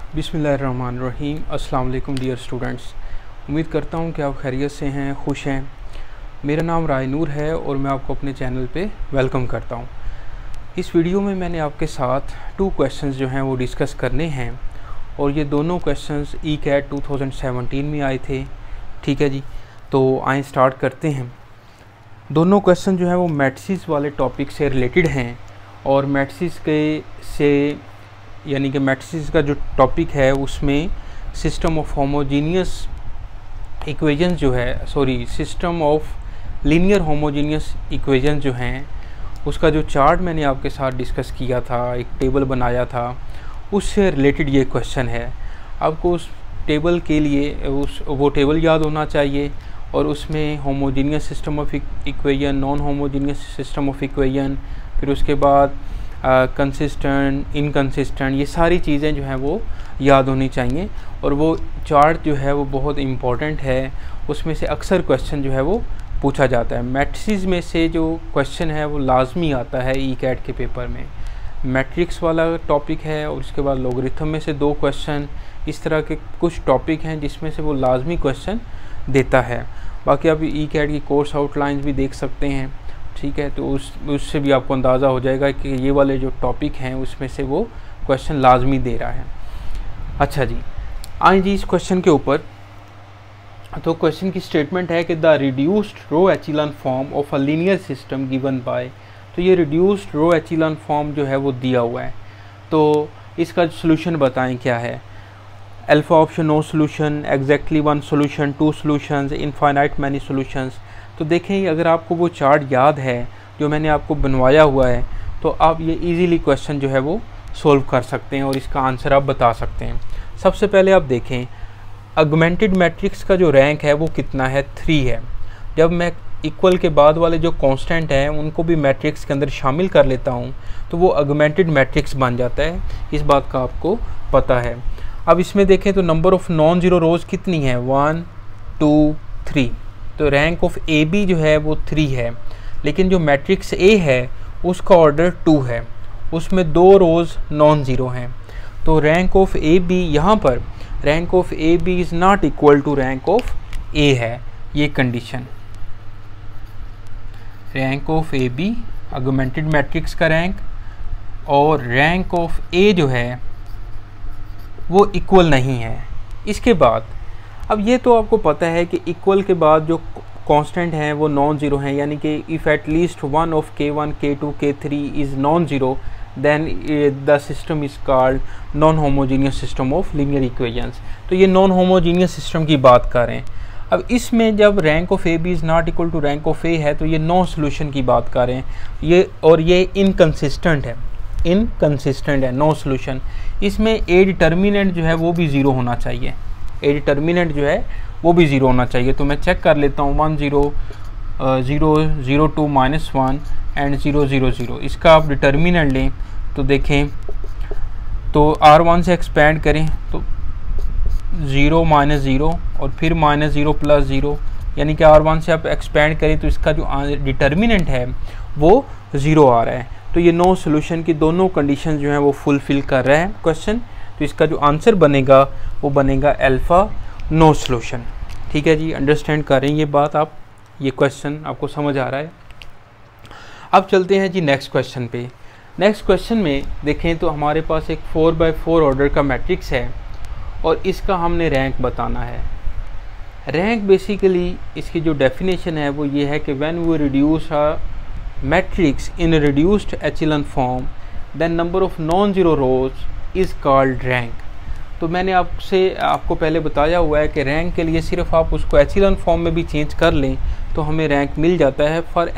बिस्मिल्लाहिर्रहमानिर्रहीम। अस्सलाम वालेकुम डियर स्टूडेंट्स, उम्मीद करता हूँ कि आप खैरियत से हैं, खुश हैं। मेरा नाम रायनूर है और मैं आपको अपने चैनल पे वेलकम करता हूँ। इस वीडियो में मैंने आपके साथ 2 क्वेश्चंस जो हैं वो डिस्कस करने हैं और ये दोनों क्वेश्चंस ई-कैट 2017 में आए थे। ठीक है जी, तो आए स्टार्ट करते हैं। दोनों क्वेश्चन जो हैं वो मैट्रिसेस वाले टॉपिक से रिलेटेड हैं और मैट्रिसेस के से यानी कि मैट्रिसेस का जो टॉपिक है उसमें सिस्टम ऑफ होमोजीनियस इक्वेशन जो है system of linear homogeneous equation जो हैं उसका जो चार्ट मैंने आपके साथ डिस्कस किया था, एक टेबल बनाया था, उससे रिलेटेड ये क्वेश्चन है। आपको उस टेबल के लिए वो टेबल याद होना चाहिए और उसमें homogeneous system of equation, non homogeneous system of equation, फिर उसके बाद कंसिस्टेंट, इनकंसिस्टेंट, ये सारी चीज़ें जो हैं वो याद होनी चाहिए। और वो चार्ट जो है वो बहुत इम्पॉर्टेंट है, उसमें से अक्सर क्वेश्चन जो है वो पूछा जाता है। मैट्रिसेस में से जो क्वेश्चन है वो लाजमी आता है ई-कैट के पेपर में। मैट्रिक्स वाला टॉपिक है और उसके बाद लोगरिथम में से 2 क्वेश्चन, इस तरह के कुछ टॉपिक हैं जिसमें से वो लाजमी क्वेश्चन देता है। बाकी आप ई-कैट की कोर्स आउटलाइंस भी देख सकते हैं, ठीक है, तो उससे भी आपको अंदाज़ा हो जाएगा कि ये वाले जो टॉपिक हैं उसमें से वो क्वेश्चन लाजमी दे रहा है। अच्छा जी, आइए जी इस क्वेश्चन के ऊपर। तो क्वेश्चन की स्टेटमेंट है कि the reduced row echelon form of a linear system given by, तो ये रिड्यूस्ड रो एचिलन फॉर्म जो है वो दिया हुआ है, तो इसका सोल्यूशन बताएं क्या है। Alpha option no solution, exactly 1 solution, 2 solutions, infinite many solutions. तो देखें, अगर आपको वो चार्ट याद है जो मैंने आपको बनवाया हुआ है तो आप ये इजीली क्वेश्चन जो है वो सोल्व कर सकते हैं और इसका आंसर आप बता सकते हैं। सबसे पहले आप देखें, ऑगमेंटेड मैट्रिक्स का जो रैंक है वो कितना है, 3 है। जब मैं इक्वल के बाद वाले जो कांस्टेंट हैं उनको भी मैट्रिक्स के अंदर शामिल कर लेता हूँ तो वो ऑगमेंटेड मैट्रिक्स बन जाता है, इस बात का आपको पता है। अब इसमें देखें तो नंबर ऑफ़ नॉन ज़ीरो रोज़ कितनी है, 1 2 3, तो रैंक ऑफ ए बी जो है वो 3 है। लेकिन जो मैट्रिक्स ए है उसका ऑर्डर 2 है, उसमें 2 रोज़ नॉन ज़ीरो हैं। तो रैंक ऑफ ए बी, यहाँ पर rank of A B is not equal to rank of A है, ये condition. Rank of A B augmented matrix का रैंक और रैंक ऑफ ए जो है वो इक्वल नहीं है। इसके बाद अब ये तो आपको पता है कि इक्वल के बाद जो कांस्टेंट हैं वो नॉन ज़ीरो हैं, यानी कि if at least 1 of K1, K2, K3 is non zero then the system is called non homogeneous system of linear equations. तो ये नॉन होमोजीनियस सिस्टम की बात कर रहे हैं। अब इसमें जब rank of A B is not equal to rank of A है तो ये नो सोल्यूशन की बात कर रहे हैं ये, और ये इनकंसिस्टेंट है, नो सोल्यूशन। इसमें ए डिटर्मिनेंट जो है वो भी ज़ीरो होना चाहिए, ए डिटर्मिनेंट जो है वो भी ज़ीरो होना चाहिए। तो मैं चेक कर लेता हूँ, 1 0 0 0 2 -1 एंड 0 0 0, इसका आप डिटर्मिनेंट लें तो देखें, तो R1 से एक्सपेंड करें तो 0 -0 और फिर -0 + 0, यानी कि R1 से आप एक्सपेंड करें तो इसका जो डिटर्मिनेंट है वो 0 आ रहा है। तो ये नो सोल्यूशन की दोनों कंडीशन जो हैं वो फुलफ़िल कर रहा है क्वेश्चन। तो इसका जो आंसर बनेगा वो बनेगा अल्फ़ा नो सोल्यूशन। ठीक है जी, अंडरस्टैंड कर रहे हैं ये बात आप, ये क्वेश्चन आपको समझ आ रहा है। अब चलते हैं जी नेक्स्ट क्वेश्चन पे। नेक्स्ट क्वेश्चन में देखें तो हमारे पास एक 4x4 ऑर्डर का मैट्रिक्स है और इसका हमने रैंक बताना है। रैंक बेसिकली इसकी जो डेफिनेशन है वो ये है कि when we reduce a matrix in reduced echelon form then number of non zero rows is called rank. तो मैंने आपको पहले बताया हुआ है कि रैंक के लिए सिर्फ आप उसको एचिलन फॉर्म में भी चेंज कर लें तो हमें रैंक मिल जाता है। फॉर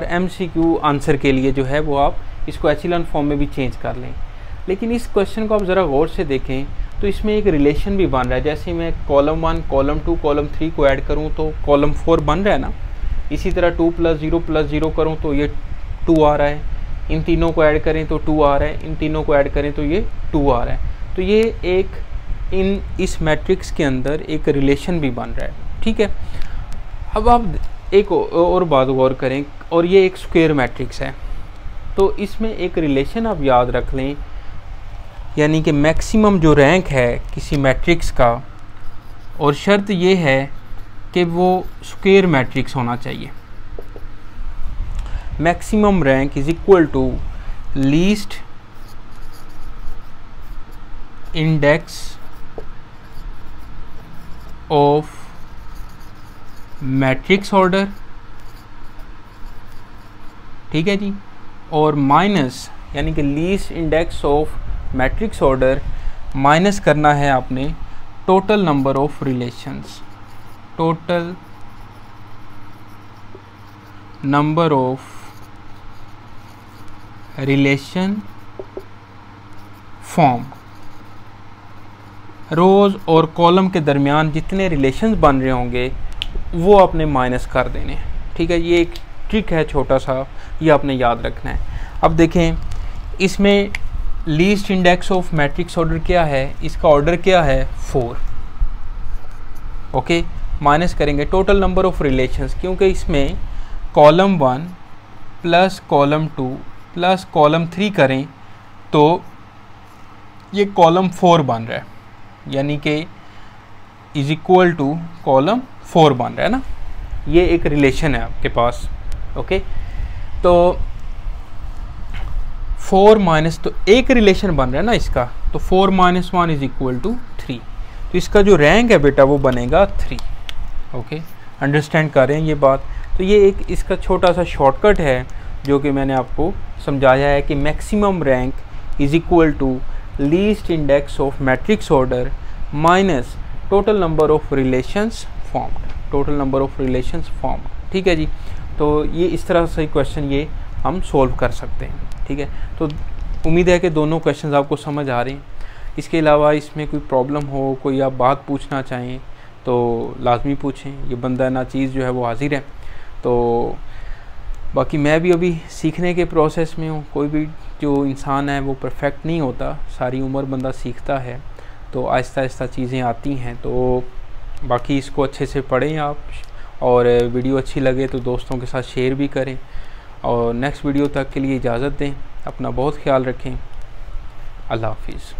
MCQ आंसर के लिए जो है वो आप इसको एचिलन फॉर्म में भी चेंज कर लें। लेकिन इस क्वेश्चन को आप ज़रा गौर से देखें तो इसमें एक रिलेशन भी बन रहा है। जैसे मैं कॉलम 1, कॉलम 2, कॉलम 3 को ऐड करूँ तो कॉलम 4 बन रहा है ना। इसी तरह 2 + 0 + 0 करूँ तो ये 2 आ रहा है। इन तीनों को ऐड करें तो 2 आ रहा है, इन तीनों को ऐड करें तो ये 2 आ रहा है। तो ये एक इस मैट्रिक्स के अंदर एक रिलेशन भी बन रहा है। ठीक है, अब आप एक और बात गौर करें, और ये एक स्क्वायर मैट्रिक्स है तो इसमें एक रिलेशन आप याद रख लें यानी कि मैक्सिमम जो रैंक है किसी मैट्रिक्स का, और शर्त ये है कि वो स्क्वायर मैट्रिक्स होना चाहिए। Maximum rank is equal to least index of matrix order, ठीक है जी, और माइनस यानी कि least index of matrix order minus करना है आपने total number of relations, total number of relation form. Rows और कॉलम के दरमियान जितने रिलेशंस बन रहे होंगे वो आपने माइनस कर देने, ठीक है। ये एक ट्रिक है छोटा सा, ये आपने याद रखना है। अब देखें इसमें least index of matrix order क्या है, इसका ऑर्डर क्या है 4, ओके। माइनस करेंगे टोटल नंबर ऑफ रिलेशंस, क्योंकि इसमें column 1 plus column 2 plus column 3 करें तो ये कॉलम 4 बन रहा है, यानी कि इज इक्वल टू कॉलम 4 बन रहा है ना। ये एक रिलेशन है आपके पास, ओके। तो 4 माइनस, तो एक रिलेशन बन रहा है ना इसका, तो 4 माइनस 1 इज इक्वल टू 3। तो इसका जो रैंक है बेटा वो बनेगा 3, ओके। अंडरस्टैंड कर रहे हैं ये बात। तो ये एक इसका छोटा सा शॉर्टकट है जो कि मैंने आपको समझाया है कि maximum rank is equal to least index of matrix order minus total number of relations formed, total number of relations formed, ठीक है जी। तो ये इस तरह से क्वेश्चन ये हम सॉल्व कर सकते हैं, ठीक है। तो उम्मीद है कि दोनों क्वेश्चंस आपको समझ आ रहे हैं। इसके अलावा इसमें कोई प्रॉब्लम हो, कोई आप बात पूछना चाहें तो लाजमी पूछें, ये बंदा ना चीज़ जो है वो हाजिर है। तो बाकी मैं भी अभी सीखने के प्रोसेस में हूँ। कोई भी जो इंसान है वो परफेक्ट नहीं होता, सारी उम्र बंदा सीखता है, तो आहिस्ता आहिस्ता चीज़ें आती हैं। तो बाकी इसको अच्छे से पढ़ें आप, और वीडियो अच्छी लगे तो दोस्तों के साथ शेयर भी करें, और नेक्स्ट वीडियो तक के लिए इजाज़त दें। अपना बहुत ख्याल रखें। अल्लाह हाफिज़।